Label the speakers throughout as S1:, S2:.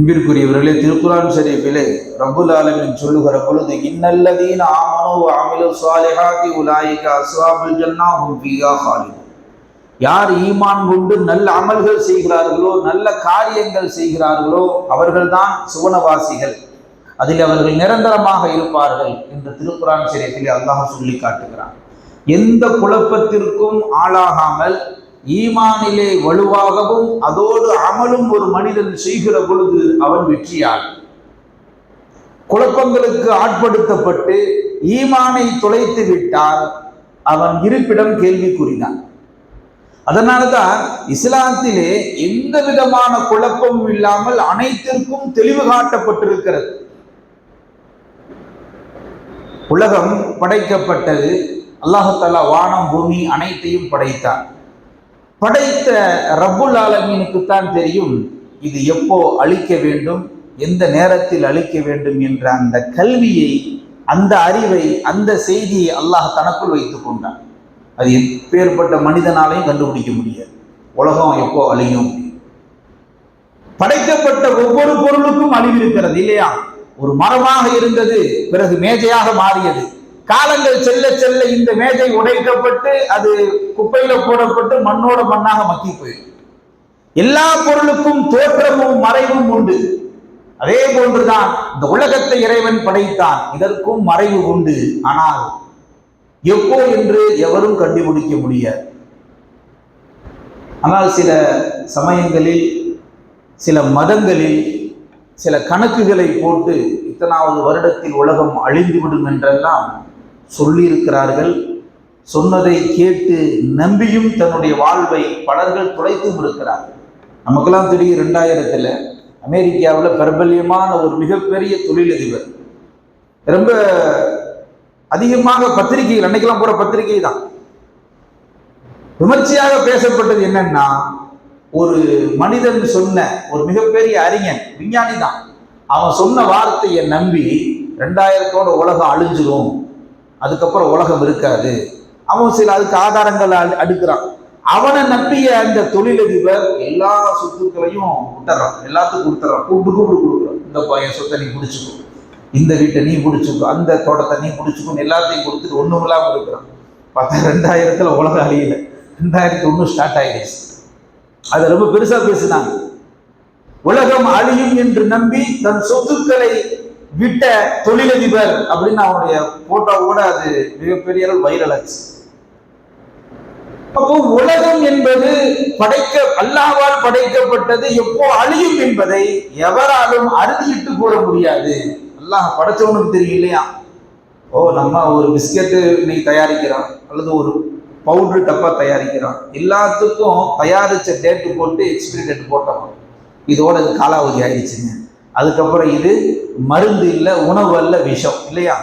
S1: அன்பிற்குரியவர்களே, திருக்குர்ஆன் ஷரீஃபிலே ரப்புல் ஆலமீன் சொல்லுகிற பொழுது, இன்னல்லதீன ஆமனூ வ அமிலு ஸாலிஹாத்தி உலாயிக அஸ்ஹாபுல் ஜன்னah ஹும் ஃபீஹா ஹாலிதூன். யார் ஈமான் கொண்டு நல்ல அமல்கள் செய்கிறார்களோ, நல்ல காரியங்கள் செய்கிறார்களோ, அவர்கள்தான் சுவனவாசிகள், அதில் அவர்கள் நிரந்தரமாக இருப்பார்கள் என்று திருக்குர்ஆன் ஷரீஃபிலே அல்லாஹ் சொல்லி காட்டுகிறான். எந்த குழப்பத்திற்கும் ஆளாகாமல் ஈமானிலே வலுவாகவும் அதோடு அமலும் ஒரு மனிதன் செய்கிற பொழுது அவன் வெற்றியாளன். குழப்பங்களுக்கு ஆட்படுத்தப்பட்டு ஈமானை தொலைத்து விட்டால் அவன் இருப்பிடம் கேள்விக்குறிதான். அதனால்தான் இஸ்லாத்திலே எந்த விதமான குழப்பமும் இல்லாமல் அனைத்திற்கும் தெளிவு காட்டப்பட்டிருக்கிறது. உலகம் படைக்கப்பட்டது, அல்லாஹ் தஆலா வானம் பூமி அனைத்தையும் படைத்தான். படைத்த ரப்புல் ஆலமீனுக்குத்தான் தெரியும் இது எப்போ அழிக்க வேண்டும், எந்த நேரத்தில் அழிக்க வேண்டும் என்ற அந்த கல்வியை, அந்த அறிவை, அந்த செய்தியை அல்லாஹ் தனக்குள் வைத்துக் கொண்டான். அது எப்பேற்பட்ட மனிதனாலையும் கண்டுபிடிக்க முடியாது. உலகம் எப்போ அழியும். படைக்கப்பட்ட ஒவ்வொரு பொருளுக்கும் அழிவு இருக்கிறது இல்லையா? ஒரு மரமாக இருந்தது, பிறகு மேஜையாக மாறியது. காலங்கள் செல்ல செல்ல இந்த மேஜை உடைக்கப்பட்டு அது குப்பையில போடப்பட்டு மண்ணோட மண்ணாக மக்கி போயிடும். எல்லா பொருளுக்கும் தோற்றமும் மறைவும் உண்டு. அதே போன்றுதான் இந்த உலகத்தை இறைவன் படைத்தான், இதற்கும் மறைவு உண்டு. ஆனால் எப்போ என்று எவரும் கண்டுபிடிக்க முடியாது. ஆனால் சில சமயங்களில், சில மதங்களில் சில கணக்குகளை போட்டு இத்தனாவது வருடத்தில் உலகம் அழிந்துவிடும் என்றெல்லாம் சொல்லியிருக்கிறார்கள். சொன்னதை கேட்டு நம்பியும் தன்னுடைய வாழ்வை பலர்கள் துளைத்தும் இருக்கிறார்கள். நமக்கெல்லாம் தெரியும், 2000 அமெரிக்காவில் பிரபல்யமான ஒரு மிகப்பெரிய தொழிலதிபர், ரொம்ப அதிகமாக பத்திரிகைகள், அன்னைக்கெல்லாம் போற பத்திரிகை தான் விமர்சையாக பேசப்பட்டது. என்னன்னா, ஒரு மனிதன் சொன்ன, ஒரு மிகப்பெரிய அறிஞன், விஞ்ஞானி தான், அவன் சொன்ன வார்த்தையை நம்பி 2000 உலகம் அழிஞ்சிடும், அதுக்கப்புறம் உலகம் இருக்காது, அவன் சில அதுக்கு ஆதாரங்கள் அடுக்கிறான். அவனை நம்பிய அந்த தொழிலதிபர் எல்லா சொத்துக்களையும் விட்டுறான், எல்லாத்துக்கும் கொடுத்துறான், கொடுக்குறான். இந்த பையன் சொத்தை நீ பிடிச்சிக்கோ, இந்த வீட்டை நீ பிடிச்சிக்கோ, அந்த தோட்டத்தை நீ பிடிச்சிக்கோ, எல்லாத்தையும் கொடுத்துட்டு ஒண்ணும் இல்லாம இருக்கிறான். பார்த்தா 2000 உலகம் அழியல, 2001 ஸ்டார்ட் ஆயிடுச்சு. அதை ரொம்ப பெருசா பேசினாங்க. உலகம் அழியும் என்று நம்பி தன் சொத்துக்களை விட்ட தொழிலதிபர் அப்படின்னு அவனுடைய போட்டோவோட அது மிகப்பெரிய வைரல் ஆச்சு. அப்போ உலகம் என்பது அல்லாஹ்வால் படைக்கப்பட்டது, எப்போ அழியும் என்பதை எவராலும் அறுதியிட்டு கூற முடியாது. அல்லாஹ் படைச்சவனுக்கு தெரியும் இல்லையா? நம்ம ஒரு பிஸ்கெட்டு இன்னைக்கு தயாரிக்கிறோம், அல்லது ஒரு பவுடர் டப்பா தயாரிக்கிறோம், எல்லாத்துக்கும் தயாரிச்ச டேட்டு போட்டு எக்ஸ்பிரி டேட் போட்டோம், இதோட இது காலாவதி ஆயிடுச்சுங்க, அதுக்கப்புறம் இது மருந்து இல்லை, உணவு அல்ல, விஷம் இல்லையா?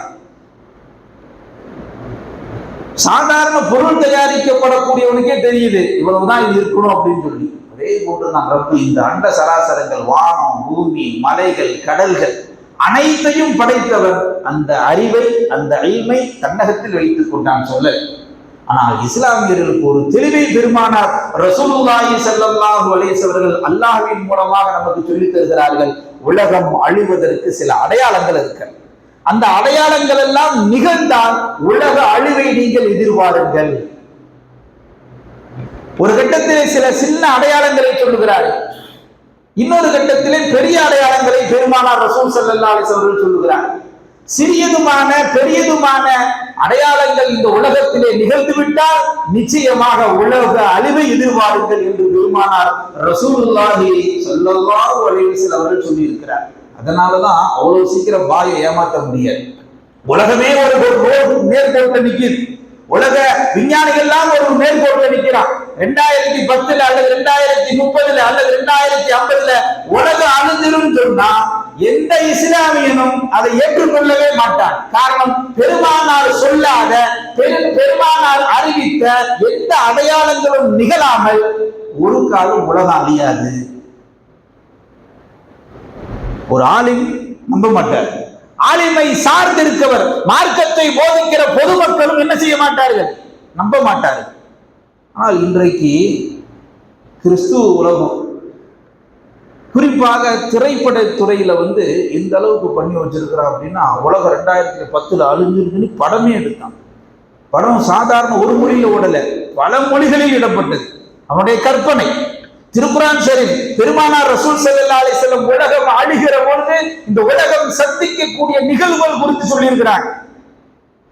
S1: சாதாரண பொருள் தயாரிக்கப்படக்கூடியவனுக்கே தெரியுது இவ்வளவுதான் இது இருக்கணும் அப்படின்னு சொல்லி. அதே போன்றுதான் ரப்பு இந்த அண்ட சராசரங்கள், வானம், பூமி, மலைகள், கடல்கள் அனைத்தையும் படைத்தவர் அந்த அறிவை, அந்த இல்மை தன்னகத்தில் வைத்துக் கொண்டான் சொல்ல. ஆனால் இஸ்லாமியர்களுக்கு ஒரு தெளிவை பெருமானார் ரசூலுல்லாஹி ஸல்லல்லாஹு அலைஹி வஸல்லம் அல்லாஹ்வின் மூலமாக நமக்கு சொல்லித் தருகிறார்கள். உலகம் அழிவதற்கு சில அடையாளங்கள் இருக்கு. அந்த அடையாளங்கள் எல்லாம் நிகழ்ந்தால் உலக அழிவை நீங்கள் எதிர்பாருங்கள். ஒரு கட்டத்திலே சில சின்ன அடையாளங்களை சொல்லுகிறார்கள், இன்னொரு கட்டத்திலே பெரிய அடையாளங்களை பெருமானார் ரசூல் ஸல்லல்லாஹு அலைஹி வஸல்லம் சொல்லுகிறார். சிறியதுமான பெரியதுமான அடையாளங்கள் இந்த உலகத்திலே நிகழ்ந்துவிட்டால் நிச்சயமாக உலக அழிவை எதிர்பாருங்கள் என்று பெருமானார் ரசூலுல்லாஹி ஸல்லல்லாஹு அலைஹி வஸல்லம் அவர்கள் சொல்லி இருக்கிறார். அதனாலதான் அவ்வளவு சீக்கிரம் பாயை ஏமாற்ற முடியாது. உலகமே ஒரு நேர்கோட்டில் நிற்கிது. உலக விஞ்ஞானிகள் எல்லாம் ஒரு நேர்கோட்டில் நிற்கிறான். 2010 அல்லது 2030 அல்லது 2050 உலகம் அழிஞ்சிரும் சொன்னா எந்த இஸ்லாமியனும் அதை ஏற்றுக்கொள்ளவே மாட்டான். காரணம், பெருமானார் சொல்லாத, பெருமானார் அறிவித்த எந்த அடையாளங்களும் நிகழாமல் ஒரு காலம் உலகம் அழியாது. ஒரு ஆலிம் நம்ப மாட்டார். ஆலிமை சார்ந்திருக்கவர், மார்க்கத்தை போதிக்கிற பொதுமக்களும் என்ன செய்ய மாட்டார்கள்? நம்ப மாட்டார்கள். ஆனால் இன்றைக்கு கிறிஸ்துவ உலகம் குறிப்பாக திரைப்பட துறையில எந்த அளவுக்கு பண்ணி வச்சிருக்கிறான் அப்படின்னா, உலகம் 2010 அழிஞ்சிருக்குன்னு படமே எடுத்தான். படம் சாதாரண ஒரு மொழியில ஓடல, பல மொழிகளில் இடப்பட்டது. அவனுடைய கற்பனை. திருக்குரான் ஷரீஃப், பெருமானார் ரசூல் ஸல்லல்லாஹு அலைஹி வஸல்லம் உலகம் அழிகிற பொழுது இந்த உலகம் சந்திக்கக்கூடிய நிகழ்வுகள் குறித்து சொல்லியிருக்கிறாங்க.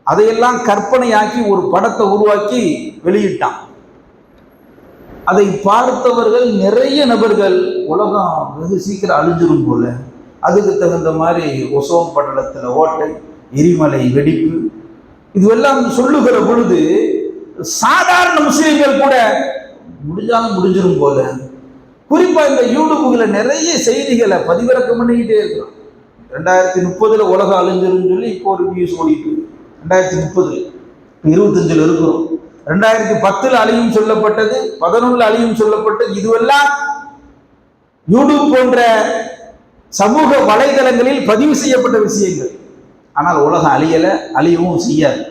S1: அதையெல்லாம் கற்பனையாக்கி ஒரு படத்தை உருவாக்கி வெளியிட்டான். அதை பார்த்தவர்கள் நிறைய நபர்கள் உலகம் வெகு சீக்கிரம் அழிஞ்சிரும் போல, அதுக்கு தகுந்த மாதிரி ஒசோன் படலத்தில் ஓட்டை, எரிமலை வெடிப்பு, இதுவெல்லாம் சொல்லுகிற பொழுது சாதாரண முஸ்லிம்கள் கூட முடிஞ்சாலும் முடிஞ்சிரும் போல. குறிப்பா இந்த யூடியூப்ல நிறைய செய்திகளை பதிவிறக்கம் பண்ணிக்கிட்டே இருக்கிறோம். 2030 உலகம் அழிஞ்சிரும் சொல்லி இப்போ ஒரு நியூஸ் ஓடிட்டு, 2030 25 இருக்கிறோம். 2010 அழியும் சொல்லப்பட்டது, 11 அழியும் சொல்லப்பட்டது. இதுவெல்லாம் யூடியூப் போன்ற சமூக வலைதளங்களில் பதிவு செய்யப்பட்ட விஷயங்கள். ஆனால் உலகம் அழியல, அழியவும் செய்யாது.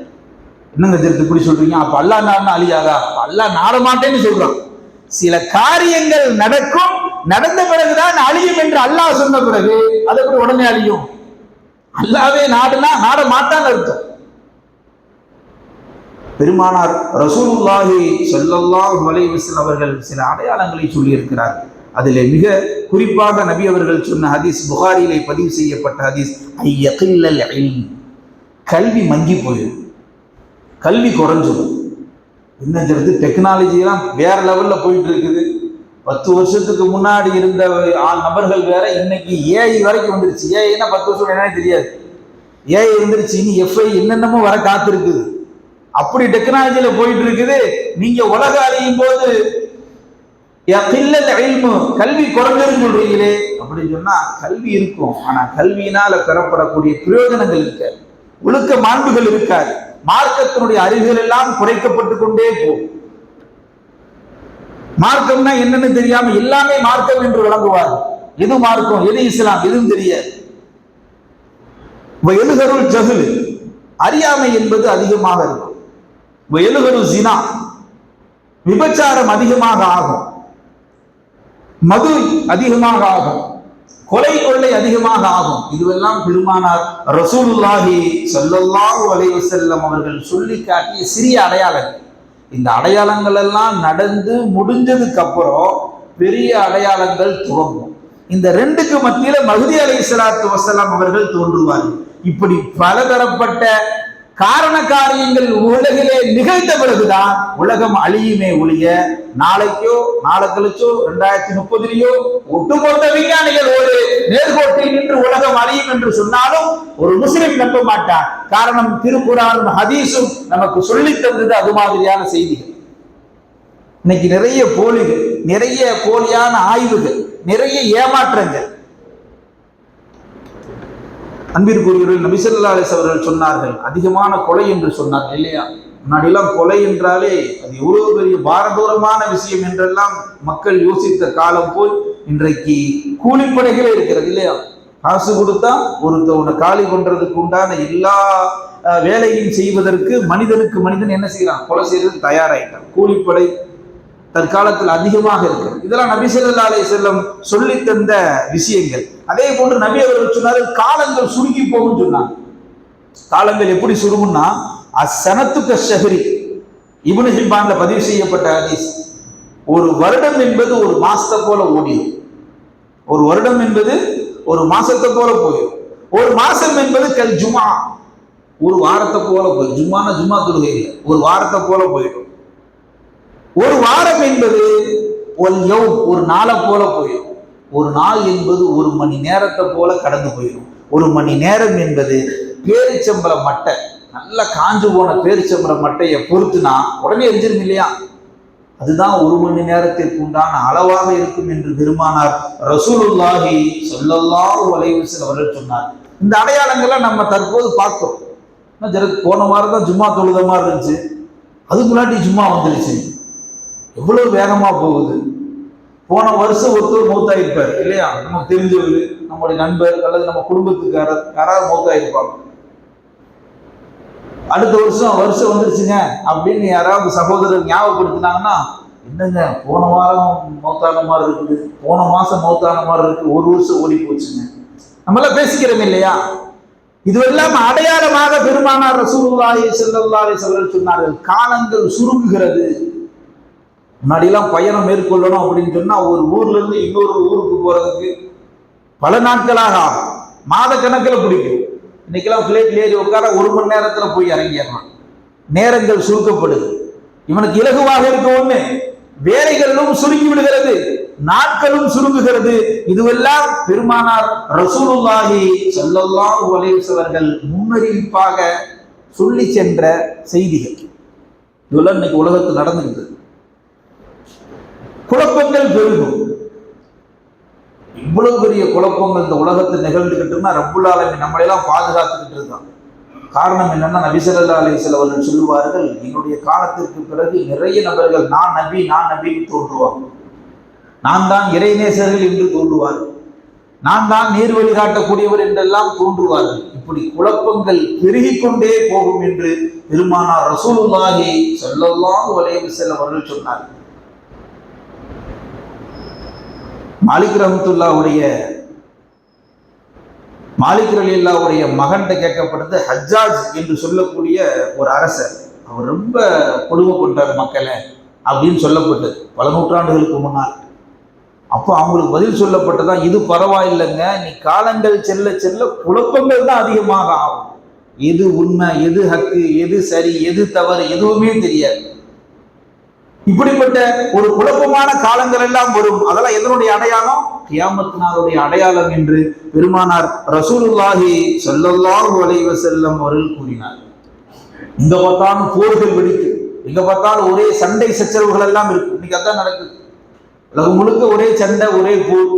S1: என்னங்க தெரிஞ்சு இப்படி சொல்றீங்க? அப்ப அல்லாஹ் நாடுனா அழியாதா? அல்லாஹ் நாட மாட்டேன்னு சொல்றான். சில காரியங்கள் நடக்கும், நடந்த பிறகுதான் அழியும் என்று அல்லாஹ் சொன்ன பிறகு அதை கூட உடனே அழியும்? அல்லாவே நாடுனா நாட மாட்டான்னு அர்த்தம். பெருமானார் ரசூலுல்லாஹி ஸல்லல்லாஹு அலைஹி வஸல்லம் அவர்கள் சில அடையாளங்களை சொல்லி இருக்கிறார். அதிலே மிக குறிப்பாக நபி அவர்கள் சொன்ன ஹதீஸ், புகாரியிலே பதிவு செய்யப்பட்ட ஹதீஸ், ஐயகில்லல் இல்ம், கல்வி மங்கி போயிடும், கல்வி குறைஞ்சிடும். என்னங்கிறது டெக்னாலஜிலாம் வேற லெவலில் போயிட்டு இருக்குது. 10 வருஷத்துக்கு முன்னாடி இருந்த நபர்கள் வேற, இன்னைக்கு ஏஐ வரைக்கும் வந்துருச்சு. ஏஐனா 10 வருஷம் என்னன்னு தெரியாது, ஏஐ வந்துருச்சு. இனி எஃப்ஐ என்னென்னமோ வர காத்திருக்குது. அப்படி டெக்னாலஜியில போயிட்டு இருக்குது. நீங்க உலக அழியும் போது கல்வி குறைஞ்சிரும் சொல்றீங்களே, அப்படின்னு சொன்னா கல்வி இருக்கும், ஆனா கல்வியினால பெறப்படக்கூடிய பிரயோஜனங்கள் இருக்காது, ஒழுக்க மாண்புகள் இருக்காது, மார்க்கத்தினுடைய அறிவுகள் எல்லாம் குறைக்கப்பட்டு கொண்டே போகும். மார்க்கம்னா என்னன்னு தெரியாம எல்லாமே மார்க்கம் என்று விளங்குவார். எது மார்க்கம், எது இஸ்லாம், எதுவும் தெரியாது. எழுகருள் ஜஹுல், அறியாமை என்பது அதிகமாக இருக்கும். எழுகரு ஜினா, விபச்சாரம் அதிகமாக ஆகும், மது அதிகமாக ஆகும், கொலை கொள்ளை அதிகமாக ஆகும். இதுவெல்லாம் பெருமானார் ரசூலுல்லாஹி ஸல்லல்லாஹு அலைஹி வஸல்லம் அவர்கள் சொல்லி காட்டிய சிறிய அடையாளங்கள். இந்த அடையாளங்கள் எல்லாம் நடந்து முடிஞ்சதுக்கு அப்புறம் பெரிய அடையாளங்கள் துவங்கும். இந்த ரெண்டுக்கு மத்தியில மஹ்தி அலைஹிஸ்ஸலாத்து வஸலாம் அவர்கள் தோன்றுவார்கள். இப்படி பலதரப்பட்ட காரண காரியங்கள் உலகிலே நிகழ்ந்த பிறகுதான் உலகம் அழியுமே ஒழிய, நாளைக்கோ நாளை கழிச்சோ 2030 ஒட்டுமொத்த விஞ்ஞானிகள் ஒரு நேர்கோட்டில் நின்று உலகம் அழியும் என்று சொன்னாலும் ஒரு முஸ்லிம் நம்ப மாட்டார். காரணம், திருக்குரானும் ஹதீஸும் நமக்கு சொல்லி தந்தது அது மாதிரியான செய்திகள். இன்னைக்கு நிறைய போலிகள், நிறைய போலியான ஆய்வுகள், நிறைய ஏமாற்றங்கள். அன்பிற்குரியவர்கள், நபி ஸல்லல்லாஹு அலைஹி வஸல்லம் அவர்கள் சொன்னார்கள், அதிகமான கொலை என்று சொன்னார்கள் இல்லையா? முன்னாடியெல்லாம் கொலை என்றாலே அது எவ்வளவு பெரிய பாரதூரமான விஷயம் என்றெல்லாம் மக்கள் யோசித்த காலம் போய் இன்றைக்கு கூலிப்படைகளே இருக்கிறது இல்லையா? காசு கொடுத்தா ஒருத்தவனை காலி பண்றதுக்கு உண்டான எல்லா வேலையும் செய்வதற்கு மனிதனுக்கு மனிதன் என்ன செய்யறான், கொலை செய்யறதுக்கு தயாராயிட்டான். கூலிப்படை தற்காலத்தில் அதிகமாக இருக்கிறது. இதெல்லாம் நபி ஸல்லல்லாஹு அலைஹி வஸல்லம் சொல்லி தந்த விஷயங்கள். அதே போன்று நபி அவர்கள் சொன்னார்கள், காலங்கள் சுருங்கி போகும் சொன்னாங்க. காலங்கள் எப்படி சுருங்கும்னா, அஸ்ஸனத்துக ஷஹ்ரி, இப்னு ஹிப்பான்ல பதிவு செய்யப்பட்ட ஹதீஸ். ஒரு வருடம் என்பது ஒரு மாசத்தை போல ஓடிடும், ஒரு வருடம் என்பது ஒரு மாசத்தை போல போயிடும், ஒரு மாசம் என்பது கல் ஜுமா, ஒரு வாரத்தை போல போயிடும். ஜும்மான ஜும்மா தொழுகை இல்லை, ஒரு வாரத்தை போல போயிடும். ஒரு வாரம் என்பது ஒரு நாளை போல போயிடும். ஒரு நாள் என்பது ஒரு மணி நேரத்தை போல கடந்து போயிடும். ஒரு மணி நேரம் என்பது பேரிச்சம்பள மட்டை, நல்லா காஞ்சு போன பேரிச்சம்பள மட்டையை பொறுத்துனா உடனே எரிஞ்சிரும் இல்லையா? அதுதான் ஒரு மணி நேரத்திற்கு உண்டான அளவாக இருக்கும் என்று பெருமானார் ரசூலுல்லாஹி ஸல்லல்லாஹு அலைஹி வஸல்லம் அவர்கள் சொன்னார். இந்த அடையாளங்களை நம்ம தற்போது பார்க்கிறோம். போன வாரம் தான் ஜும்மா தொழுத மாதிரி இருந்துச்சு, அதுக்கு முன்னாடி ஜும்மா வந்துருச்சு. எவ்வளவு வேகமா போகுது. போன வருஷம் ஒருத்தர் மௌத்தாயிருப்பார் இல்லையா? நமக்கு தெரிஞ்சவர், நம்முடைய நண்பர் அல்லது நம்ம குடும்பத்துக்காரர் யாராவது மௌத்தாயிருப்பாங்க. அடுத்த வருஷம் வந்துருச்சுங்க அப்படின்னு யாராவது சகோதரர் ஞாபகப்படுத்தினாங்கன்னா என்னங்க போன வாரம் மௌத்தான மாதிரி இருக்குது, போன மாசம் மௌத்தான மாதிரி இருக்கு, ஒரு வருஷம் ஓடி போச்சுங்க. நம்மளாம் பேசிக்கிறோம் இல்லையா? இதுவெல்லாம் அடையாளமாக பெருமானார் ரசூலுல்லாஹி ஸல்லல்லாஹு அலைஹி வஸல்லம் சொன்னார்கள், காலங்கள் சுருங்குகிறது. முன்னாடியெல்லாம் பயணம் மேற்கொள்ளணும் அப்படின்னு சொன்னா ஒரு ஊர்ல இருந்து இன்னொரு ஊருக்கு போறதுக்கு பல நாட்களாக ஆகும், மாத கணக்கில் பிடிக்கும். இன்னைக்கெல்லாம் பிளேட்ல ஏறி உட்கார 1 மணி நேரத்துல போய் இறங்கிடலாம். நேரங்கள் சுருக்கப்படுது. இவனுக்கு இலகுவாக இருக்க ஒண்ணு, வேலைகளும் சுருங்கி விடுகிறது, நாட்களும் சுருங்குகிறது. இதுவெல்லாம் பெருமானார் ரசூலுல்லாஹி ஸல்லல்லாஹு அலைஹி வஸல்லம் முன்னறிவிப்பாக சொல்லி சென்ற செய்திகள். இதெல்லாம் இன்னைக்கு உலகத்தில் நடந்துருக்கு. குழப்பங்கள் பெருகும். இவ்வளவு பெரிய குழப்பங்கள் இந்த உலகத்தில் நிகழ்ந்துகிட்டுன்னா ரப்புல் ஆலமீன் நம்மளையெல்லாம் பாதுகாத்துக்கிட்டு இருக்கான். காரணம் என்னன்னா, நபி ஸல்லல்லாஹு அலைஹி வஸல்லம் அவர்கள் சொல்லுவார்கள், என்னுடைய காலத்திற்கு பிறகு நிறைய நபர்கள் நான் நபின்னு தோன்றுவாங்க, நான் தான் இறைநேசர்கள் என்று தோன்றுவார்கள், நான் தான் நேர் வழி காட்டக்கூடியவர் என்றெல்லாம் தோன்றுவார்கள். இப்படி குழப்பங்கள் பெருகிக் கொண்டே போகும் என்று பெருமானார் ரசூலுல்லாஹி ஸல்லல்லாஹு அலைஹி வஸல்லம் அவர்கள் சொன்னார்கள். மாலிக் ரலியல்லாஹுடைய மகன்கிட்ட கேட்கப்பட்டது, ஹஜ்ஜாஜ் என்று சொல்லக்கூடிய ஒரு அரசர், அவர் ரொம்ப கொடுமை பண்றார் மக்களை அப்படின்னு சொல்லப்பட்டது பல நூற்றாண்டுகளுக்கு முன்னால். அப்போ அவங்களுக்கு பதில் சொல்லப்பட்டதான், இது பரவாயில்லைங்க, நீ காலங்கள் செல்ல செல்ல குழப்பங்கள் தான் அதிகமாக ஆகும். எது உண்மை, எது ஹக்கு, எது சரி, எது தவறு எதுவுமே தெரியாது. இப்படிப்பட்ட ஒரு குழப்பமான காலங்கள் எல்லாம் வரும். அதெல்லாம் எதனுடைய அடையாளம்? கியாமத் நாளுடைய அடையாளம் என்று பெருமானார் ரசூலுல்லாஹி ஸல்லல்லாஹு அலைஹி வஸல்லம் அவர்கள் கூறினார். எங்க பார்த்தாலும் போர்கள் வெடிக்கு, எங்க பார்த்தாலும் ஒரே சண்டை சச்சரவுகள் எல்லாம் இருக்கு. இன்னைக்கு அதான் நடக்குது. உலகம் முழுக்க ஒரே சண்டை, ஒரே போர்.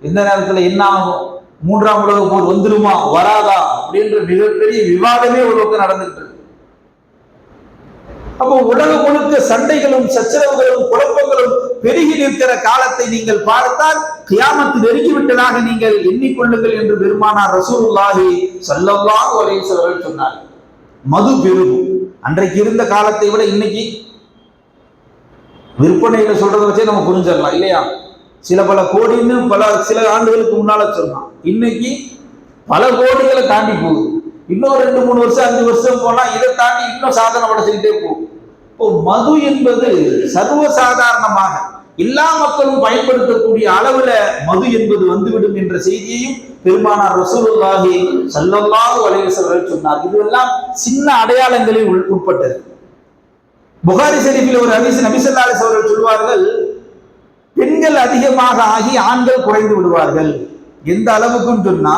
S1: எந்த நேரத்துல என்ன ஆகும், 3ஆம் உலக போர் வந்துருமா வராதா அப்படின்ற மிகப்பெரிய விவாதமே ஒரு பக்கம் நடந்துட்டு இருக்கு. அப்போ உலகம் முழுக்க சண்டைகளும் சச்சரவுகளும் குழப்பங்களும் பெருகி நிற்கிற காலத்தை நீங்கள் பார்த்தால் கியாமத்து நெருங்கிவிட்டதாக நீங்கள் எண்ணிக்கொள்ளுங்கள் என்று பெருமானார் ரசூலுல்லாஹி ஸல்லல்லாஹு அலைஹி வஸல்லம் சொன்னார். மது பெருகும். அன்றைக்கு இருந்த காலத்தை விட இன்னைக்கு விற்பனையில சொல்றதை வச்சே நம்ம புரிஞ்சிடலாம் இல்லையா? பல கோடின்னு சில ஆண்டுகளுக்கு முன்னால சொன்னான், இன்னைக்கு பல கோடிகளை தாண்டி போகுது. இன்னும் 2, 3 வருஷம் 5 வருஷம் போனா இதை தாண்டி இன்னும் சாதனை படைச்சுக்கிட்டே போகும். இப்போ மது என்பது சர்வசாதாரணமாக எல்லா மக்களும் பயன்படுத்தக்கூடிய அளவுல மது என்பது வந்துவிடும் என்ற செய்தியையும் பெருமானார் ரசூலுல்லாஹி ஸல்லல்லாஹு அலைஹி வஸல்லம் சொன்னார். இதுவெல்லாம் சின்ன அடையாளங்களில் உட்பட்டது. புகாரி ஷரீஃபில் ஒரு ஹதீஸ் நபி ஸல்லல்லாஹு அலைஹி வஸல்லம் சொல்வார்கள், பெண்கள் அதிகமாக ஆகி ஆண்கள் குறைந்து விடுவார்கள். எந்த அளவுக்குன்னு சொன்னா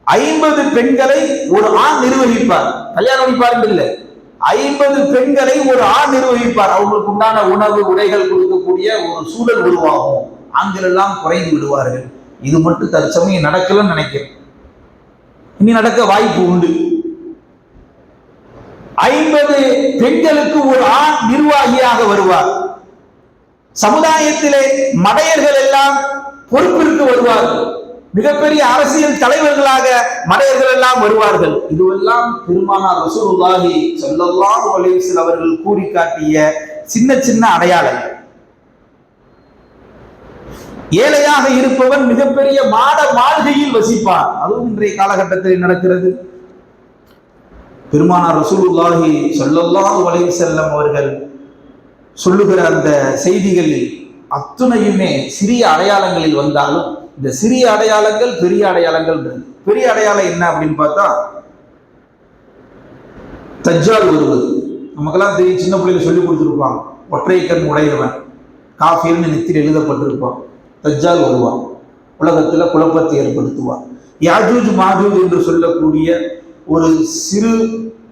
S1: 50 பெண்களை ஒரு ஆண் நிர்வகிப்பார். கல்யாணம் முடிப்பார்கள் இல்லை, 50 பெண்களை ஒரு ஆண் நிர்வகிப்பார். அவங்களுக்கு உண்டான உணவு உடைகள் கொடுக்கக்கூடிய ஒரு சூழல் உருவாகும். ஆண்கள் எல்லாம் குறைந்து விடுவார்கள். இது மட்டும் தற்சமயம் நடக்கலன்னு நினைக்கிறேன். இனி நடக்க வாய்ப்பு உண்டு. 50 பெண்களுக்கு ஒரு ஆண் நிர்வாகியாக வருவார். சமுதாயத்திலே மடையர்கள் எல்லாம் பொறுப்பிற்கு வருவார்கள். மிகப்பெரிய அரசியல் தலைவர்களாக மடையர்கள் எல்லாம் வருவார்கள். இதுவெல்லாம் பெருமானார் ரசூலுல்லாஹி ஸல்லல்லாஹு அலைஹி வஸல்லம் அவர்கள் கூறி காட்டிய சின்ன சின்ன அடையாளங்கள். ஏழையாக இருப்பவன் மிகப்பெரிய மாட மாளிகையில் வசிப்பான். அதுவும் இன்றைய காலகட்டத்தில் நடக்கிறது. பெருமானார் ரசூலுல்லாஹி ஸல்லல்லாஹு அலைஹி வஸல்லம் அவர்கள் சொல்லுகிற அந்த செய்திகளில் அத்துணையுமே சிறிய அடையாளங்களில் வந்தாலும் இந்த சிறிய அடையாளங்கள் பெரிய அடையாளங்கள். பெரிய அடையாளம் என்ன அப்படின்னு பார்த்தா, தஜ்ஜால் வருவது. நமக்கெல்லாம் தெரியும், சின்ன பிள்ளைங்க சொல்லி கொடுத்துருப்பாங்க, ஒற்றை கண் உடையவன் காஃபிர்னு நெத்தியில் எழுதப்பட்டிருப்பான். தஜ்ஜால் வருவான், உலகத்துல குழப்பத்தை ஏற்படுத்துவான். யாஜூஜ் மாஜூஜ் என்று சொல்லக்கூடிய ஒரு சிறு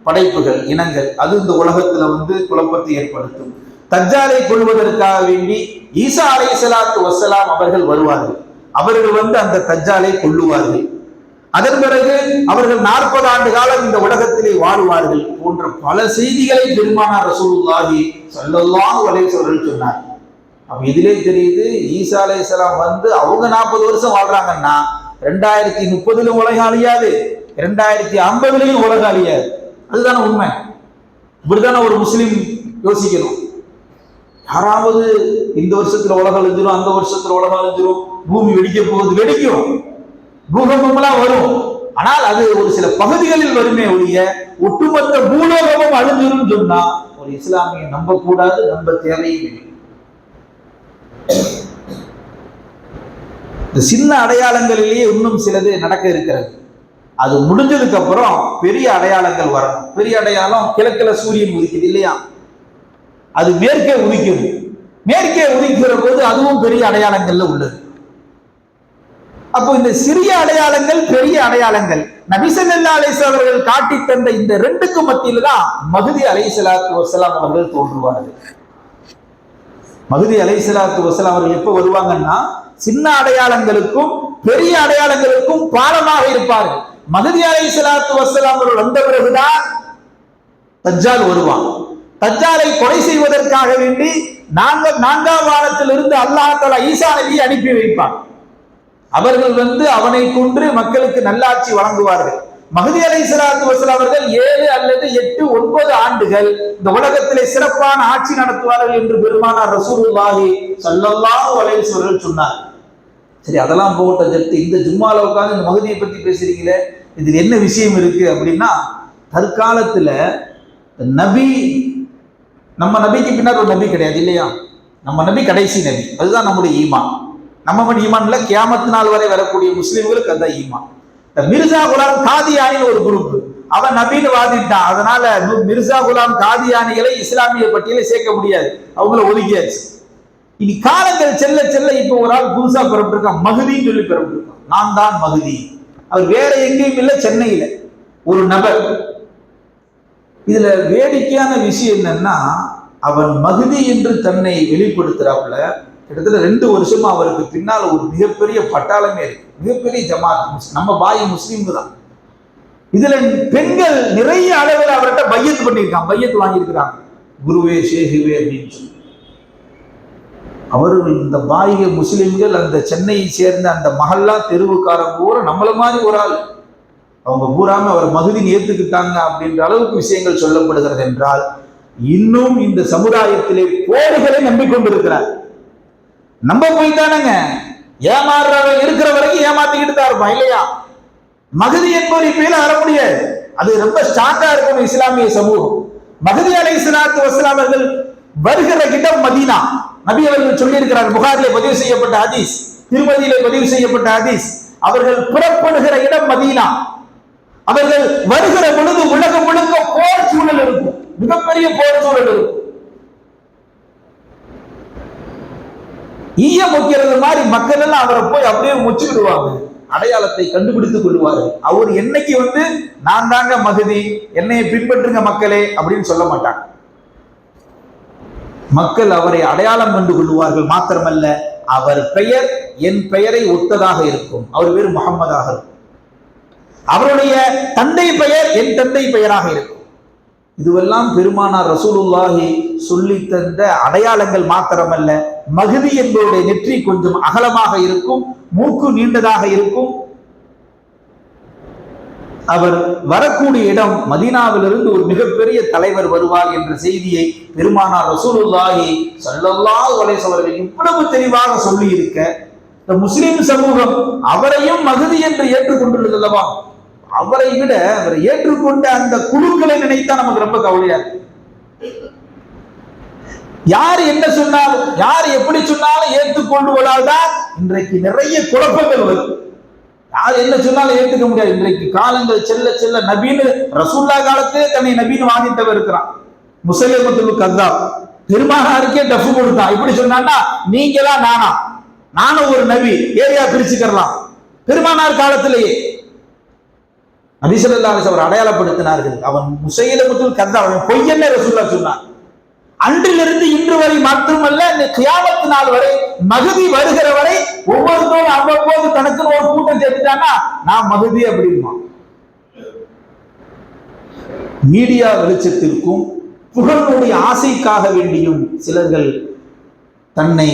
S1: படைப்புகள் இனங்கள், அது இந்த உலகத்துல குழப்பத்தை ஏற்படுத்தும். தஜ்ஜாலை கொள்வதற்காக வேண்டி ஈசா அலைஹிஸ்ஸலாத்து வஸ்ஸலாம் அவர்கள் வருவார்கள். அவர்கள் அந்த தஜ்ஜாலை கொல்லுவார்கள். அதன் பிறகு அவர்கள் 40 ஆண்டு காலம் இந்த உலகத்திலே வாழ்வார்கள் போன்ற பல செய்திகளை பெருமானார் ரசூலுல்லாஹி ஸல்லல்லாஹு அலைஹி வஸல்லம் சொன்னார். அப்ப இதிலே தெரியுது, ஈசா அலைஹிஸ்ஸலாம் அவங்க 40 வருஷம் வாழ்றாங்கன்னா 2030 உலகம் அழியாது, 2050 உலகம் அழியாது. அதுதானே உண்மை. இப்படித்தானே ஒரு முஸ்லிம் யோசிக்கணும். யாராவது இந்த வருஷத்துல உலகம் அழிஞ்சிரும், அந்த வருஷத்துல உலகம் அழிஞ்சிரும், பூமி வெடிக்க போகுது, வெடிக்கும், பூகம்பம்லாம் வரும். ஆனால் அது ஒரு சில பகுதிகளில் வருமே ஒழிய ஒட்டுமொத்த பூலோகமும் அழிஞ்சிரும் சொன்னா ஒரு இஸ்லாமிய நம்ப கூடாது, நம்ப தேவையும். இந்த சின்ன அடையாளங்களிலேயே இன்னும் சிலது நடக்க இருக்கிறது. அது முடிஞ்சதுக்கு அப்புறம் பெரிய அடையாளங்கள் வரணும். பெரிய அடையாளம் கிழக்குல சூரியன் உதிக்குது இல்லையா, அது மேற்கே உதிக்குது. மேற்கே உதிக்கிற போது அதுவும் பெரிய அடையாளங்கள்ல உள்ளது. அப்போ இந்த சிறிய அடையாளங்கள் பெரிய அடையாளங்கள் நபி ஸல்லல்லாஹு அலைஹி வஸல்லம் அவர்கள் காட்டி தந்த இந்த ரெண்டுக்கு மத்தியில தான் மஹ்தி அலைஹிஸ்ஸலாத்து வஸ்ஸலாம் அவர்கள் தோன்றுவார்கள். மஹ்தி அலைஹிஸ்ஸலாத்து வஸ்ஸலாம் அவர்கள் எப்ப வருவாங்கன்னா சின்ன அடையாளங்களுக்கும் பெரிய அடையாளங்களுக்கும் பாலமாக இருப்பார்கள். மஹ்தி அலைஹிஸ்ஸலாத்து வஸ்ஸலாம் அவர்கள் வந்த பிறகுதான் தஜ்ஜால் வருவான். தஜ்ஜாலை கொலை செய்வதற்காக வேண்டி நான்காம் வானத்திலிருந்து அல்லாஹ் தஆலா ஈசா நபியை அனுப்பி வைப்பான். அவர்கள் வந்து அவனை கொன்று மக்களுக்கு நல்லாட்சி வழங்குவார்கள். மஹ்தி அலைஹிஸ்ஸலாத்து வஸ்ஸலாம் அவர்கள் 7 அல்லது 8 9 ஆண்டுகள் இந்த உலகத்திலே சிறப்பான ஆட்சி நடத்துவார்கள் என்று பெருமானார் ரசூலுல்லாஹி ஸல்லல்லாஹு அலைஹி வஸல்லம் சொன்னார். சரி, அதெல்லாம் போகட்டும். இந்த ஜும்மால உட்கார்ந்து இந்த மஹ்தியை பத்தி பேசுறீங்களே, இதில் என்ன விஷயம் இருக்கு அப்படின்னா, தற்காலத்துல நபி, நம்ம நபிக்கு பின்னால் ஒரு நபி கிடையாது இல்லையா, நம்ம நபி கடைசி நபி, அதுதான் நம்முடைய ஈமான். நம்ம ஈமான்ல கியாமத் நாள் வரை வரக்கூடிய முஸ்லிம்களுக்கு அதுதான் ஈமான். இந்த மிர்சா குலாம் காதியானின்னு ஒரு குரூப், அவன் நபின்னு வாதிட்டான். அதனால மிர்சா குலாம் காதியானிகளை இஸ்லாமிய பட்டியலை சேர்க்க முடியாது, அவங்கள ஒதுக்கியாச்சு. இனி காலங்கள் செல்ல செல்ல இப்போ ஒரு ஆள் புதுசா பிறப்பிருக்கான், மஹ்தின்னு சொல்லி பிறப்பிருக்கான். நான் தான் மஹ்தி. அவர் வேற எங்கேயும் இல்லை, சென்னையில ஒரு நபர். இதுல வேடிக்கையான விஷயம் என்னன்னா, அவன் மஹ்தி என்று தன்னை வெளிப்படுத்துறாப்புல கிட்டத்தட்ட 2 வருஷமா அவருக்கு பின்னால் ஒரு மிகப்பெரிய பட்டாளமே இருக்கு, மிகப்பெரிய ஜமாத். நம்ம பாய் முஸ்லீம்கள் தான். இதுல பெண்கள் நிறைய அளவில் அவர்கிட்ட பையத்து பண்ணியிருக்கான், பையத்து வாங்கியிருக்கிறாங்க, குருவே ஷேகுவே அப்படின்னு சொல்லி. அவர்கள் இந்த பாய்க முஸ்லிம்கள் அந்த சென்னையை சேர்ந்த அந்த மஹல்லா தெருவுக்காரங்க பூரா நம்மள மாதிரி ஒரு ஆள், அவங்க பூராம அவர் மஹ்தின்னு ஏத்துக்கிட்டாங்க அப்படின்ற அளவுக்கு விஷயங்கள் சொல்லப்படுகிறது என்றால், இன்னும் இந்த சமுதாயத்திலே போர்களை நம்பிக்கொண்டிருக்கிறார். நம்ப போய்தானங்க, ஏமாறுறவன் இருக்கிற வரைக்கும் ஏமாத்திக்கிட்டு தான் இருப்பான் இல்லையா. மஹ்தி என்பவர் இப்ப வர முடியாது, அது ரொம்ப ஸ்ட்ராங்கா இருக்கணும் இஸ்லாமிய சமூகம். மஹ்தி அலைஹிஸ்ஸலாத்து வஸ்ஸலாம் அவர்கள் வருகிற இடம் மதீனா. நபி அவர்கள் சொல்லி இருக்கிறார், புகாரிலே பதிவு செய்யப்பட்ட ஹதீஸ், திருமதியிலே பதிவு செய்யப்பட்ட ஹதீஸ். அவர்கள் புறப்படுகிற இடம் மதீனா. அவர்கள் வருகிற பொழுது உலகம் முழுக்க போர் சூழல் இருக்கும், மிகப்பெரிய போர் சூழல் இருக்கும். ஈய முக்கிறது மாதிரி மக்கள் எல்லாம் அவரை போய் அப்படியே முச்சு விடுவாங்க, அடையாளத்தை கண்டுபிடித்துக் கொள்வார்கள். அவர் என்னைக்கு வந்து நான் தாங்க மஹ்தி, என்னையை பின்பற்றுங்க மக்களே அப்படின்னு சொல்ல மாட்டாங்க. மக்கள் அவரை அடையாளம் கண்டு கொள்வார்கள். மாத்திரமல்ல, அவர் பெயர் என் பெயரை ஒத்ததாக இருக்கும், அவர் பேர் முஹம்மதாக இருக்கும். அவருடைய தந்தை பெயர் என் தந்தை பெயராக இருக்கும். இதுவெல்லாம் பெருமானார் ரசூலுல்லாஹி சொல்லி தந்த அடையாளங்கள் மாத்திரமல்ல, மஹ்தி என்பவருடைய நெற்றி கொஞ்சம் அகலமாக இருக்கும், மூக்கு நீண்டதாக இருக்கும். அவர் வரக்கூடிய இடம் மதீனாவிலிருந்து ஒரு மிகப்பெரிய தலைவர் வருவார் என்ற செய்தியை பெருமானார் ரசூலுல்லாஹி ஸல்லல்லாஹு அலைஹி வஸல்லம் இவ்வளவு தெளிவாக சொல்லி இருக்க, இந்த முஸ்லிம் சமூகம் அவரையும் மஹ்தி என்று ஏற்றுக்கொண்டுள்ளது அல்லவா, அவரை விட அவரை ஏற்றுக்கொண்ட அந்த குழுக்களை நினைத்தா நமக்கு ரொம்ப கவலையா இருக்கு. யார் என்ன சொன்னாலும், யார் எப்படி சொன்னாலும் ஏற்றுக்கொள்வதால் தான் இன்றைக்கு நிறைய குழப்பங்கள் வரும். யார் என்ன சொன்னாலும் ஏற்றுக்க முடியாது. இன்றைக்கு காலங்கள் செல்ல செல்ல நபீனு ரசூல்லா காலத்திலே தன்னை நபீனு வாங்கிட்டவர் இருக்கிறான். முஸைலமத்துல் கஸ்ஸாப் பெருமானாருக்கே டஃப் கொடுத்தான். இப்படி சொன்னான்னா நீங்களா நானா, நானும் ஒரு நபி, ஏரியா பிரிச்சுக்கலாம். பெருமானார் காலத்திலேயே நபி ஸல்லல்லாஹு அலைஹி வஸல்லம் அடையாளப்படுத்தினார்கள். அவன் முஸைலமத்துல் கஸ்ஸாப், அவன் பொய்யன்னே ரசூல்லா சொன்னான். அன்றிலிருந்து இன்று வரை மட்டுமல்ல, இந்த கியாமத் நாள் வரை, மஹ்தி வருகிற வரை ஒவ்வொருத்தரும் அவ்வப்போது தனக்குன்னு ஒரு கூட்டம் சேர்த்துட்டானா நான் மஹ்தி அப்படிமா. மீடியா வெளிச்சத்திற்கும் புகழுடைய ஆசைக்காக வேண்டியும் சிலர்கள் தன்னை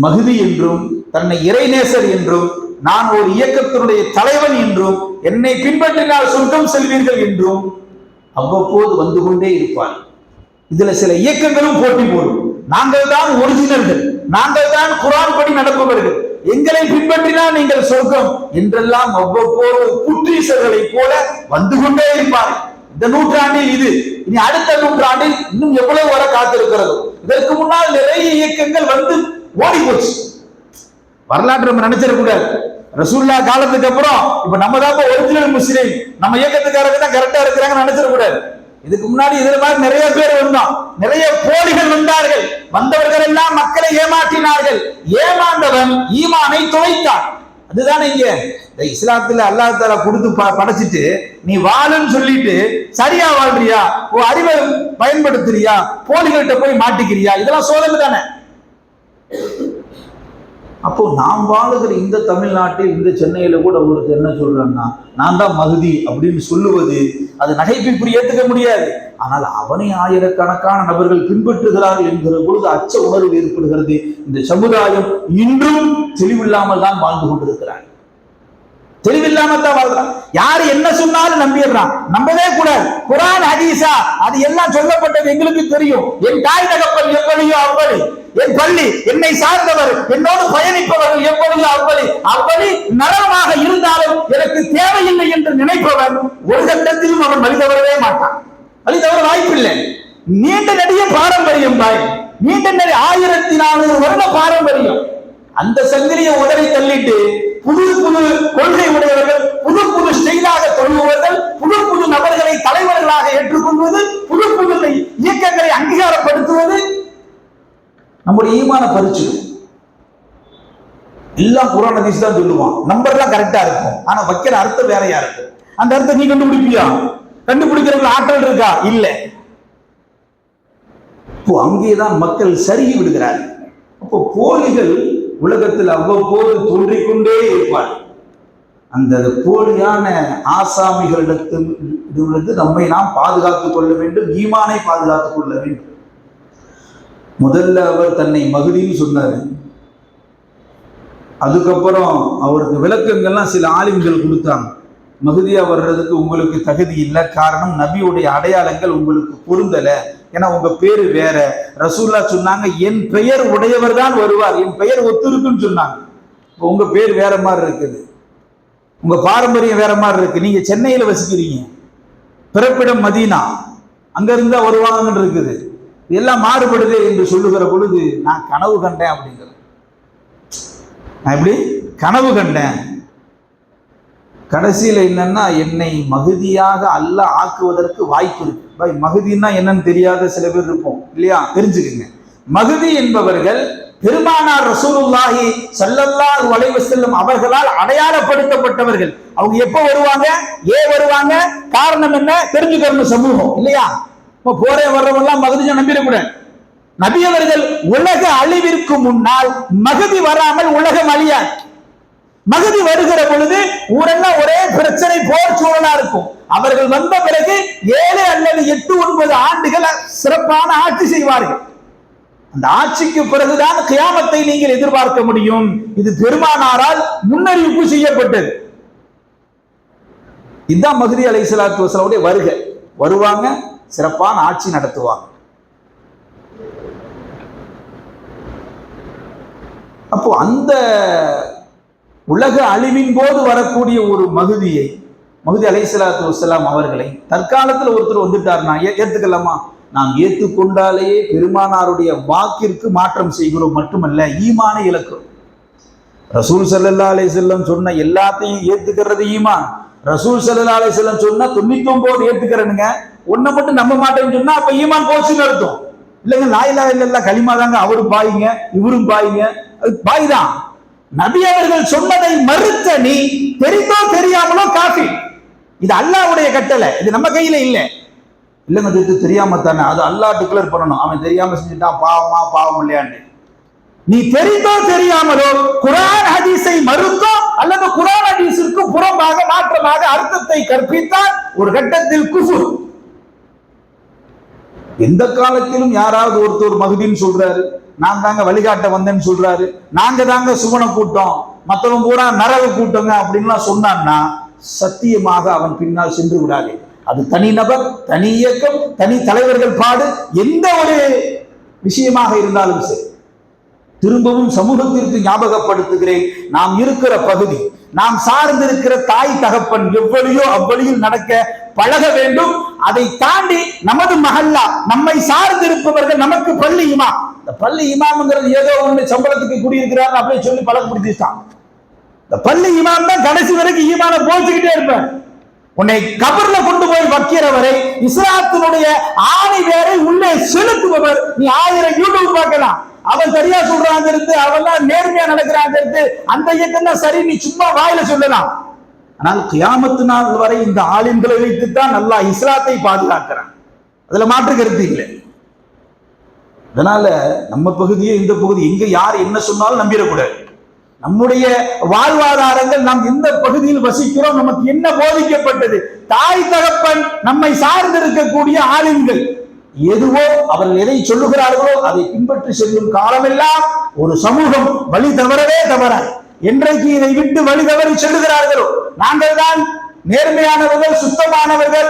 S1: மஹ்தி என்றும் தன்னை இறைநேசர் என்றும் நான் ஒரு இயக்கத்தினுடைய தலைவன் என்றும் என்னை பின்பற்றினால் சொர்க்கம் செல்வீர்கள் என்றும் அவ்வப்போது வந்து கொண்டே இருப்பார். இதுல சில இயக்கங்களும் போட்டி போடும். நாங்கள் தான் ஒரிஜினல்கள், நாங்கள் தான் குர்ஆன் படி நடப்பவர்கள், எங்களை பின்பற்றினால் நீங்கள் சொர்க்கம் என்றெல்லாம் அவ்வப்போது குற்றீசர்களை போல வந்து கொண்டே இருப்பார். இந்த நூற்றாண்டில் இது, இனி அடுத்த நூற்றாண்டில் இன்னும் எவ்வளவு வர காத்திருக்கிறது. இதற்கு முன்னால் நிறைய இயக்கங்கள் வந்து ஓடி போச்சு. வரலாற்று நம்ம நினைச்சிடக்கூடாது. ரசூல்லா காலத்துக்கு அப்புறம் இப்ப நம்ம தான் ஒரிஜினல் முஸ்லீம், நம்ம இயக்கத்துக்காரங்க தான் கரெக்டா இருக்கிறாங்க நினைச்சிடக்கூடாது. இதுக்கு முன்னாடி இதுல மாதிரி நிறைய பேர் வந்தோம், நிறைய போலிகள் வந்தார்கள். வந்தவர்கள் எல்லாம் மக்களை ஏமாற்றினார்கள். ஏமாந்தவன் ஈமானை துவைத்தான். அதுதானே இங்க இந்த இஸ்லாத்துல அல்லாஹ் தஆலா கொடுத்து படைச்சிட்டு நீ வாழுன்னு சொல்லிட்டு சரியா வாழ்றியா, அறிவை பயன்படுத்துறியா, போலிகள்கிட்ட போய் மாட்டிக்கிறியா, இதெல்லாம் சோதனை தானே. அப்போ நாம் வாழுகிற இந்த தமிழ்நாட்டில் இந்த சென்னையில கூட ஒருத்தர் என்ன சொல்றான்னா, நான் தான் மஹ்தி அப்படின்னு சொல்லுவது அது நகைப்பிற்கு ஏற்றுக்க முடியாது. ஆனால் அவனை ஆயிரக்கணக்கான நபர்கள் பின்பற்றுகிறார்கள் என்கிற பொழுது அச்ச உணர்வு ஏற்படுகிறது. இந்த சமுதாயம் இன்றும் தெளிவில்லாமல் தான் வாழ்ந்து கொண்டிருக்கிறார். தெளிவில்லாம தான் வாழ்றான். யாரு என்ன சொன்னாலும் நம்பிடுறான். நம்பவே கூடாது. குர்ஆன் ஹதீஸா அது எல்லாம் சொல்லப்பட்டது எங்களுக்கு தெரியும். என் தாய் தகப்பன் எப்படியோ அவ்வளி, என் பள்ளி என்னை சார்ந்தவர் என்னோடு பயணிப்பவர்கள் எப்படியோ அவ்வளி நரகமாக இருந்தாலும் எனக்கு தேவையில்லை என்று நினைப்பவன் ஒரு கட்டத்திலும் அவன் வழிதவரவே மாட்டான். வழிதவர வாய்ப்பில்லை. நீண்ட நெடிய பாரம்பரியம் பாய், நீண்ட நெடிய 1400 வருட பாரம்பரியம். அந்த சங்கிலியை உதறி தள்ளிட்டு புது புது கொள்கை உடையவர்கள், புது புது ஸ்டைலாக தொழுபவர்கள், புது புது நபர்களை தலைவர்களாக ஏற்றுக்கொள்வது, புது புது இயக்கங்களை அங்கீகாரப்படுத்துவது நம்முடைய ஈமான பரிசு. எல்லாம் குர்ஆன் ஹதீஸ் தான் சொல்லுவான், நம்பர்லாம் கரெக்டா இருக்கும், ஆனா வைக்கிற அர்த்தம் வேறையா இருக்கும். அந்த அர்த்தம் நீ கண்டுபிடிப்பியா? கண்டுபிடிக்கிறவங்க ஆற்றல் இருக்கா? இல்ல. இப்போ அங்கேதான் மக்கள் சருகி விடுகிறார்கள். அப்போ போலிகள் உலகத்தில் அவ்வப்போது தோன்றிக்கொண்டே இருப்பார். அந்த போலியான ஆசாமிகளிடத்திலிருந்து நம்மை நாம் பாதுகாத்துக் கொள்ள வேண்டும், ஈமானை பாதுகாத்துக் கொள்ள வேண்டும். முதல்ல அவர் தன்னை மஹ்தின்னு சொன்னார். அதுக்கப்புறம் அவருக்கு விளக்கங்கள்லாம் சில ஆலிம்கள் கொடுத்தாங்க. மஹ்தியா வர்றதுக்கு உங்களுக்கு தகுதி இல்லை, காரணம் நபியுடைய அடையாளங்கள் உங்களுக்கு பொருந்தலை, ஏன்னா உங்க பேரு வேற. ரசூல்லா சொன்னாங்க என் பெயர் உடையவர் தான் வருவார், என் பெயர் ஒத்துருக்குன்னு சொன்னாங்க. உங்க பேர் வேற மாதிரி இருக்குது, உங்க பாரம்பரியம் வேற மாதிரி இருக்கு, நீங்க சென்னையில வசிக்கிறீங்க, பிறப்பிடம் மதீனா, அங்க இருந்தா வருவாங்கன்னு இருக்குது, எல்லாம் மாறுபடுது என்று சொல்லுகிற பொழுது நான் கனவு கண்டேன் அப்படிங்கிற. நான் எப்படி கனவு கண்டேன்? கடைசியில் என்னன்னா என்னை மஹ்தியாக அல்லாஹ் ஆக்குவதற்கு வாய்ப்பு இருக்கு. மஹ்தின்னா என்னன்னு தெரியாத சில பேர் இருப்போம் இல்லையா? தெரிஞ்சுக்கங்க. மஹ்தி என்பவர்கள் பெருமானார் ரசூலுல்லாஹி ஸல்லல்லாஹு அலைஹி வஸல்லம் அவர்களால் அடையாளப்படுத்தப்பட்டவர்கள். அவங்க எப்ப வருவாங்க, ஏன் வருவாங்க, காரணம் என்ன தெரிஞ்சுக்கணும் சமூகம் இல்லையா? இப்ப போறே வர்றவெல்லாம் மஹ்தியை நம்பிடக்கூடாது. நபி அவர்கள் உலக அழிவிற்கு முன்னால் மஹ்தி வராமல் உலகம் அழியாது. மஹ்தி வருகிற பொழுது ஊரெல்லாம் ஒரே பிரச்சனை, போர் சூழலா இருக்கும். அவர்கள் வந்த பிறகு 7 அல்லது 8, 9 ஆண்டுகள் சிறப்பான ஆட்சி செய்வார்கள். அந்த ஆட்சிக்கு பிறகுதான் கியாமத்தை நீங்கள் எதிர்பார்க்க முடியும். இது பெருமானாரால் முன்னறிவிப்பு செய்யப்பட்டது. இதுதான் மஹ்தி அலைஹிஸ்ஸலாத்து வஸலாமுடைய வருகை. வருவாங்க, சிறப்பான ஆட்சி நடத்துவாங்க. அப்போ அந்த உலக அழிவின் போது வரக்கூடிய ஒரு மஹ்தி அலைஹிஸ்ஸலாத்து வஸலாம் அவர்களை தற்காலத்தில் ஒருத்தர் வந்துட்டார்னா ஏத்துக்கலாமா? நாம் ஏற்றுக்கொண்டாலேயே பெருமானாருடைய வாக்கிற்கு மாற்றம் செய்கிறோம், மட்டுமல்ல ஈமானை இழக்கிறோம். ரசூல் ஸல்லல்லாஹு அலைஹி வஸல்லம் சொன்ன எல்லாத்தையும் ஏத்துக்கிறது ஈமான். ரசூல் ஸல்லல்லாஹு அலைஹி வஸல்லம் சொன்னா 99 ஏத்துக்கிறேனுங்க, ஒன்றை மட்டும் நம்ப மாட்டேன்னு சொன்னா அப்ப ஈமான் போச்சுன்னு அர்த்தம். இல்லைங்க, லா இலாஹா இல்லல்லாஹ் கலிமா தாங்க, அவரும் பாயிங்க இவரும் பாயிங்க, அது பாய் தான். நபி அவர்கள் சொன்னதை மறுத்த நீ தெரிந்தோ தெரியாமலோ காஃபிர். இது அல்லாஹ்வுடைய கட்டளை, இது நம்ம கையில இல்லை. இல்லைங்க இது தெரியாம தானே, அது அல்லாஹ் டிக்ளேர் பண்ணணும், அவன் தெரியாம செஞ்சுட்டான் பாவமா பாவம் இல்லையான்னு. நீ தெரிந்தோ தெரியாமலோ குர்ஆன் ஹதீஸை மறுத்தோ அல்லது குர்ஆன் ஹதீஸிற்கு புறம்பாக மாற்றமாக அர்த்தத்தை கற்பித்தால் ஒரு கட்டத்தில் குஃபுர். எந்த காலத்திலும் யாராவது ஒருத்தர் மஹ்தின்னு சொல்றாரு, நான் தாங்க வழிகாட்ட வந்தேன்னு சொல்றாரு, நாங்க தாங்க சுவன கூட்டம், மற்றவங்க பூரா நரக கூட்டங்க அப்படின்லாம் சொன்னான்னா சத்தியமாக அவன் பின்னால் சென்று விடாது. அது தனி நபர், தனி இயக்கம், தனி தலைவர்கள் பாடு, எந்த ஒரு விஷயமாக இருந்தாலும் சரி, திரும்பவும் சமூகத்திற்கு ஞாபகப்படுத்துகிறேன், நாம் இருக்கிற பகுதி, நாம் சார்ந்திருக்கிற தாய் தகப்பன் எவ்வளியோ அவ்வளியில் நடக்க பழக வேண்டும். அதை தாண்டி நமது மஹல்லா, நம்மை சார்ந்திருப்பவர்கள், நமக்கு பள்ளி இமாம், இந்த பள்ளி இமாம்ங்கிறது ஏதோ ஒண்ணு சம்பளத்துக்கு குடியிருக்கிறார் அப்படியே சொல்லி பழக்கப்படுத்திட்டான். இந்த பள்ளி இமாம் தான் கடைசி வரைக்கும் ஈமான போச்சுக்கிட்டே இருப்பேன். உன்னை கபர்ல கொண்டு போய் வைக்கிற வரை இஸ்லாத்தினுடைய ஆணி வேரை உள்ளே செலுத்துபவர். நீ 1000 யூடியூப் பார்க்கலாம், அவன் சரியா சொல்றாங்க இருந்து, அவன் தான் நேர்மையா நடக்கிறாங்க இருந்து, அந்த இயக்கம் தான் சரி, நீ சும்மா வாயில சொல்லலாம். ஆனால் கியாமத்து நாள் வரை இந்த ஆலிம்களை வைத்துத்தான் அல்லாஹ் இஸ்லாத்தை பாதுகாக்கிறான். அதுல மாற்று கருத்து இல்லை. அதனால நம்ம பகுதியே இந்த பகுதி, எங்க யார் என்ன சொன்னாலும் நம்பிடக்கூடாது. நம்முடைய வாழ்வாதாரங்கள், நாம் எந்த பகுதியில் வசிக்கிறோம், நமக்கு என்ன போதிக்கப்பட்டது, தாய் தகப்பன், நம்மை சார்ந்திருக்கக்கூடிய ஆலிம்கள் எதுவோ அவர்கள் எதை சொல்லுகிறார்களோ அதை பின்பற்றி செல்லும் காலமெல்லாம் ஒரு சமூகம் வழி தவறவே தவற. என்றைக்கு இதை விட்டு வழி தவறி செல்லுகிறார்களோ, நாங்கள் தான் நேர்மையானவர்கள், சுத்தமானவர்கள்,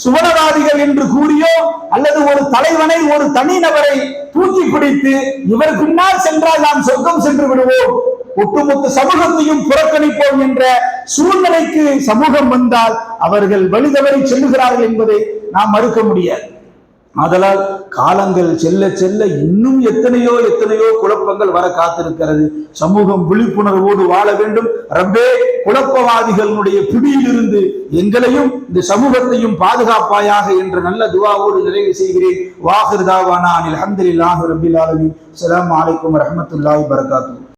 S1: சுவனவாதிகள் என்று கூறியோ, அல்லது ஒரு தலைவனை, ஒரு தனிநபரை தூக்கி பிடித்து இவர் பின்னால் சென்றால் நாம் சொர்க்கம் சென்று விடுவோம், ஒட்டுமொத்த சமூகத்தையும் புறக்கணிப்போம் என்ற சூழ்நிலைக்கு சமூகம் வந்தால் அவர்கள் வழி தவறி செல்லுகிறார்கள் என்பதை நாம் மறுக்க முடியாது. ஆதலால் காலங்கள் செல்ல செல்ல இன்னும் எத்தனையோ குழப்பங்கள் வர காத்திருக்கிறது. சமூகம் விழிப்புணர்வோடு வாழ வேண்டும். ரப்பே, குழப்பவாதிகளுடைய பிடியிலிருந்து எங்களையும் இந்த சமூகத்தையும் பாதுகாப்பாயாக என்ற நல்ல துஆவோடு நிறைவு செய்கிறேன். வாஹிர் தாவானா அல்ஹம்துலில்லாஹி ரப்பில் ஆலமீன். அஸ்ஸலாமு அலைக்கும் வரஹ்மத்துல்லாஹி வபரகாத்துஹு.